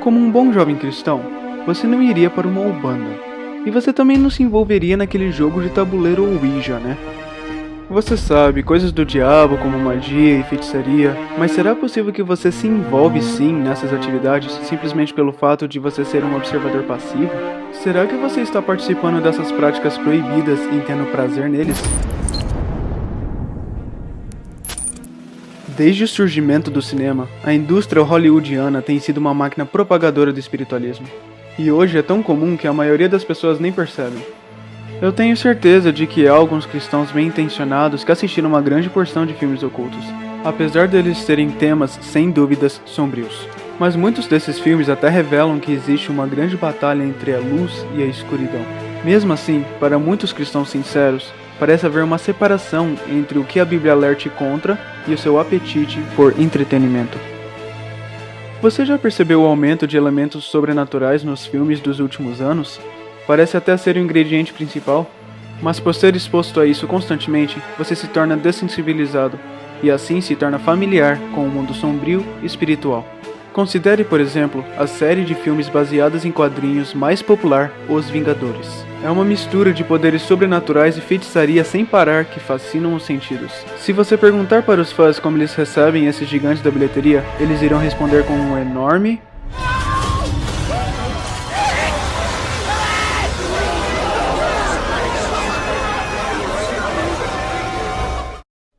Como um bom jovem cristão, você não iria para uma Umbanda. E você também não se envolveria naquele jogo de tabuleiro ou Ouija, né? Você sabe, coisas do diabo como magia e feitiçaria, mas será possível que você se envolve sim nessas atividades simplesmente pelo fato de você ser um observador passivo? Será que você está participando dessas práticas proibidas e tendo prazer neles? Desde o surgimento do cinema, a indústria hollywoodiana tem sido uma máquina propagadora do espiritualismo. E hoje é tão comum que a maioria das pessoas nem percebem. Eu tenho certeza de que há alguns cristãos bem intencionados que assistiram uma grande porção de filmes ocultos, apesar deles terem temas, sem dúvidas, sombrios. Mas muitos desses filmes até revelam que existe uma grande batalha entre a luz e a escuridão. Mesmo assim, para muitos cristãos sinceros, parece haver uma separação entre o que a Bíblia alerte contra e o seu apetite por entretenimento. Você já percebeu o aumento de elementos sobrenaturais nos filmes dos últimos anos? Parece até ser o ingrediente principal, mas por ser exposto a isso constantemente, você se torna dessensibilizado e assim se torna familiar com o mundo sombrio e espiritual. Considere, por exemplo, a série de filmes baseadas em quadrinhos mais popular, Os Vingadores. É uma mistura de poderes sobrenaturais e feitiçaria sem parar que fascinam os sentidos. Se você perguntar para os fãs como eles recebem esses gigantes da bilheteria, eles irão responder com um enorme...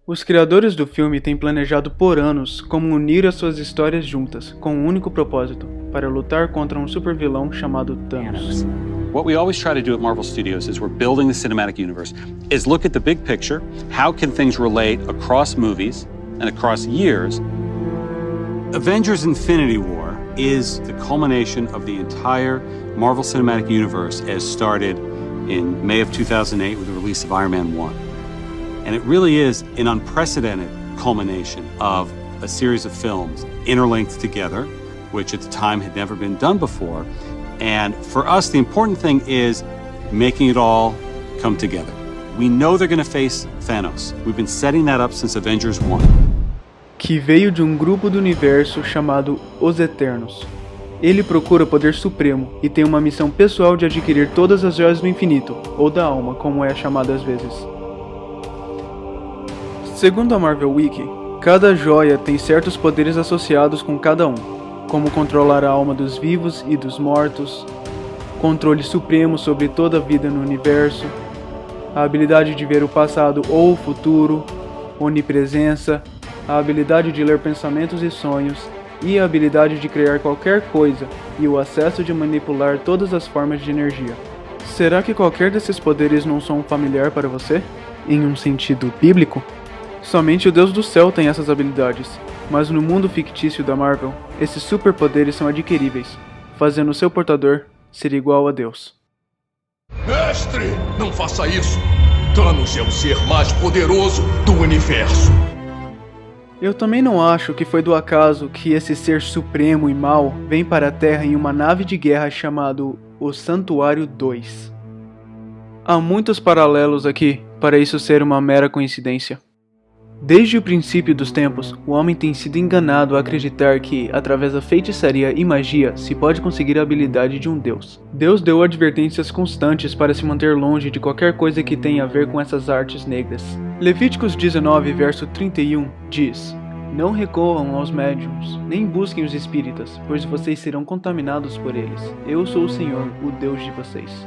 Os criadores do filme têm planejado por anos como unir as suas histórias juntas, com um único propósito, para lutar contra um supervilão chamado Thanos. What we always try to do at Marvel Studios is we're building the cinematic universe, is look at the big picture, how can things relate across movies and across years. Avengers Infinity War is the culmination of the entire Marvel Cinematic Universe as started in May of 2008 with the release of Iron Man 1. And it really is an unprecedented culmination of a series of films interlinked together, which at the time had never been done before. And for us, the important thing is making it all come together. We know they're going to face Thanos. We've been setting that up since Avengers 1. Que veio de um grupo do universo chamado Os Eternos. Ele procura o poder supremo e tem uma missão pessoal de adquirir todas as joias do infinito, ou da alma, como é chamado às vezes. Segundo a Marvel Wiki, cada joia tem certos poderes associados com cada um, como controlar a alma dos vivos e dos mortos, controle supremo sobre toda a vida no universo, a habilidade de ver o passado ou o futuro, onipresença, a habilidade de ler pensamentos e sonhos, e a habilidade de criar qualquer coisa e o acesso de manipular todas as formas de energia. Será que qualquer desses poderes não são familiar para você? Em um sentido bíblico? Somente o Deus do céu tem essas habilidades, mas no mundo fictício da Marvel, esses superpoderes são adquiríveis, fazendo o seu portador ser igual a Deus. Mestre, não faça isso! Thanos é o ser mais poderoso do universo! Eu também não acho que foi do acaso que esse ser supremo e mau vem para a Terra em uma nave de guerra chamado o Santuário 2. Há muitos paralelos aqui para isso ser uma mera coincidência. Desde o princípio dos tempos, o homem tem sido enganado a acreditar que, através da feitiçaria e magia, se pode conseguir a habilidade de um deus. Deus deu advertências constantes para se manter longe de qualquer coisa que tenha a ver com essas artes negras. Levíticos 19, verso 31, diz: Não recorram aos médiuns, nem busquem os espíritas, pois vocês serão contaminados por eles. Eu sou o Senhor, o Deus de vocês.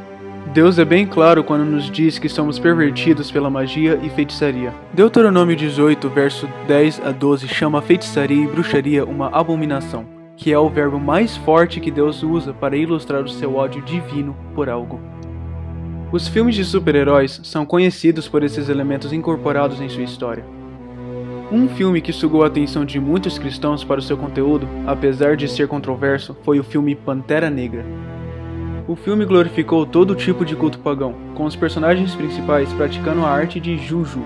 Deus é bem claro quando nos diz que somos pervertidos pela magia e feitiçaria. Deuteronômio 18, verso 10 a 12 chama a feitiçaria e bruxaria uma abominação, que é o verbo mais forte que Deus usa para ilustrar o seu ódio divino por algo. Os filmes de super-heróis são conhecidos por esses elementos incorporados em sua história. Um filme que sugou a atenção de muitos cristãos para o seu conteúdo, apesar de ser controverso, foi o filme Pantera Negra. O filme glorificou todo tipo de culto pagão, com os personagens principais praticando a arte de Juju,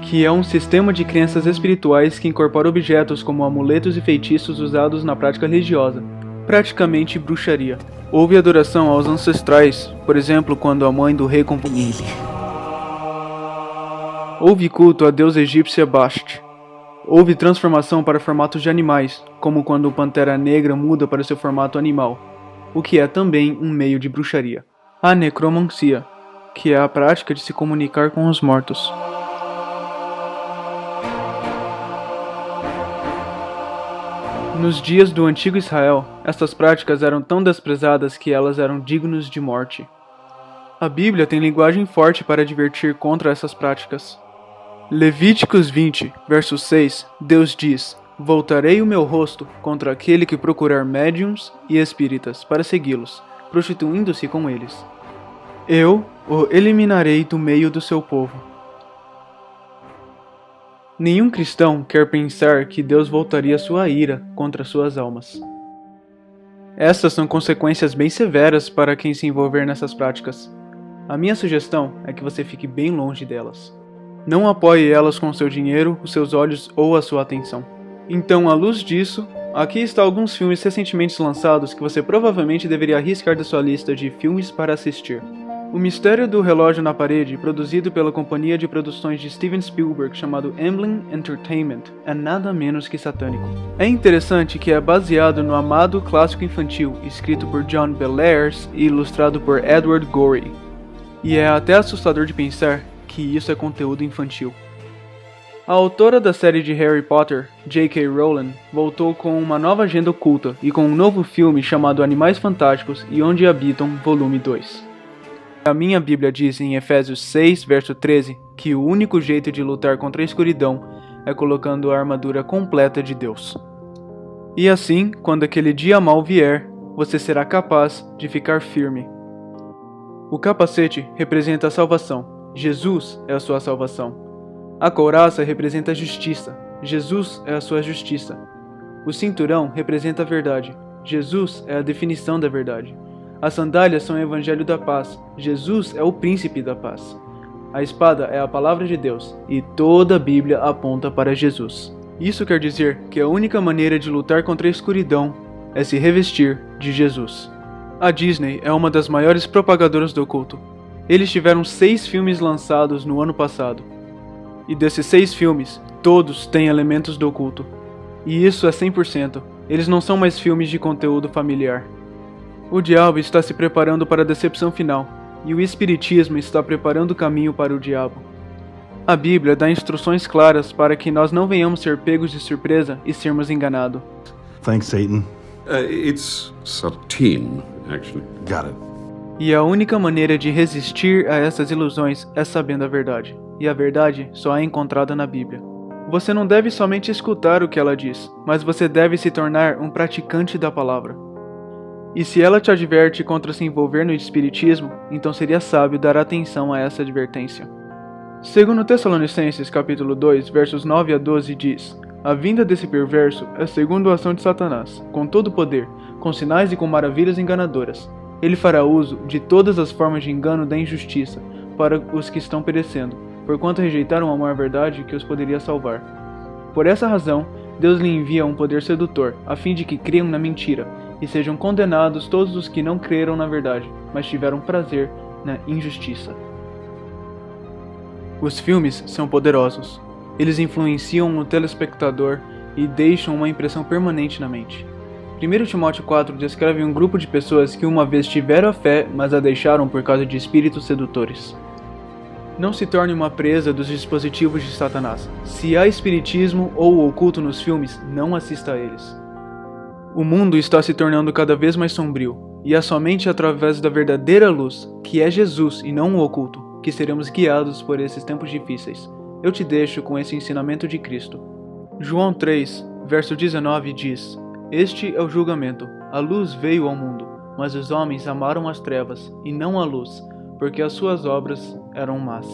que é um sistema de crenças espirituais que incorpora objetos como amuletos e feitiços usados na prática religiosa, praticamente bruxaria. Houve adoração aos ancestrais, por exemplo, quando a mãe do rei compunha. Houve culto à deusa egípcia Bastet. Houve transformação para formatos de animais, como quando o Pantera Negra muda para seu formato animal, o que é também um meio de bruxaria. A necromancia, que é a prática de se comunicar com os mortos. Nos dias do antigo Israel, estas práticas eram tão desprezadas que elas eram dignas de morte. A Bíblia tem linguagem forte para advertir contra essas práticas. Levíticos 20, verso 6, Deus diz: Voltarei o meu rosto contra aquele que procurar médiuns e espíritas para segui-los, prostituindo-se com eles. Eu o eliminarei do meio do seu povo. Nenhum cristão quer pensar que Deus voltaria sua ira contra suas almas. Essas são consequências bem severas para quem se envolver nessas práticas. A minha sugestão é que você fique bem longe delas. Não apoie elas com seu dinheiro, os seus olhos ou a sua atenção. Então, à luz disso, aqui está alguns filmes recentemente lançados que você provavelmente deveria arriscar da sua lista de filmes para assistir. O Mistério do Relógio na Parede, produzido pela companhia de produções de Steven Spielberg chamado Amblin Entertainment, é nada menos que satânico. É interessante que é baseado no amado clássico infantil, escrito por John Bellairs e ilustrado por Edward Gorey. E é até assustador de pensar que isso é conteúdo infantil. A autora da série de Harry Potter, J.K. Rowling, voltou com uma nova agenda oculta e com um novo filme chamado Animais Fantásticos e Onde Habitam, Volume 2. A minha Bíblia diz em Efésios 6, verso 13, que o único jeito de lutar contra a escuridão é colocando a armadura completa de Deus. E assim, quando aquele dia mau vier, você será capaz de ficar firme. O capacete representa a salvação. Jesus é a sua salvação. A couraça representa a justiça. Jesus é a sua justiça. O cinturão representa a verdade. Jesus é a definição da verdade. As sandálias são o evangelho da paz. Jesus é o príncipe da paz. A espada é a palavra de Deus e toda a Bíblia aponta para Jesus. Isso quer dizer que a única maneira de lutar contra a escuridão é se revestir de Jesus. A Disney é uma das maiores propagadoras do oculto. Eles tiveram 6 filmes lançados no ano passado. E desses 6 filmes, todos têm elementos do oculto. E isso é 100%. Eles não são mais filmes de conteúdo familiar. O diabo está se preparando para a decepção final, e o espiritismo está preparando o caminho para o diabo. A Bíblia dá instruções claras para que nós não venhamos ser pegos de surpresa e sermos enganados. Thanks, Satan. It's 13, actually. Got it. E a única maneira de resistir a essas ilusões é sabendo a verdade. E a verdade só é encontrada na Bíblia. Você não deve somente escutar o que ela diz, mas você deve se tornar um praticante da palavra. E se ela te adverte contra se envolver no espiritismo, então seria sábio dar atenção a essa advertência. Segundo Tessalonicenses capítulo 2, versos 9 a 12 diz: A vinda desse perverso é segundo a ação de Satanás, com todo poder, com sinais e com maravilhas enganadoras. Ele fará uso de todas as formas de engano da injustiça para os que estão perecendo, porquanto rejeitaram a maior verdade que os poderia salvar. Por essa razão, Deus lhe envia um poder sedutor, a fim de que creiam na mentira, e sejam condenados todos os que não creram na verdade, mas tiveram prazer na injustiça. Os filmes são poderosos. Eles influenciam o telespectador e deixam uma impressão permanente na mente. 1 Timóteo 4 descreve um grupo de pessoas que uma vez tiveram a fé, mas a deixaram por causa de espíritos sedutores. Não se torne uma presa dos dispositivos de Satanás. Se há espiritismo ou oculto nos filmes, não assista a eles. O mundo está se tornando cada vez mais sombrio, e é somente através da verdadeira luz, que é Jesus e não o oculto, que seremos guiados por esses tempos difíceis. Eu te deixo com esse ensinamento de Cristo. João 3, verso 19 diz: Este é o julgamento. A luz veio ao mundo, mas os homens amaram as trevas e não a luz, porque as suas obras eram más.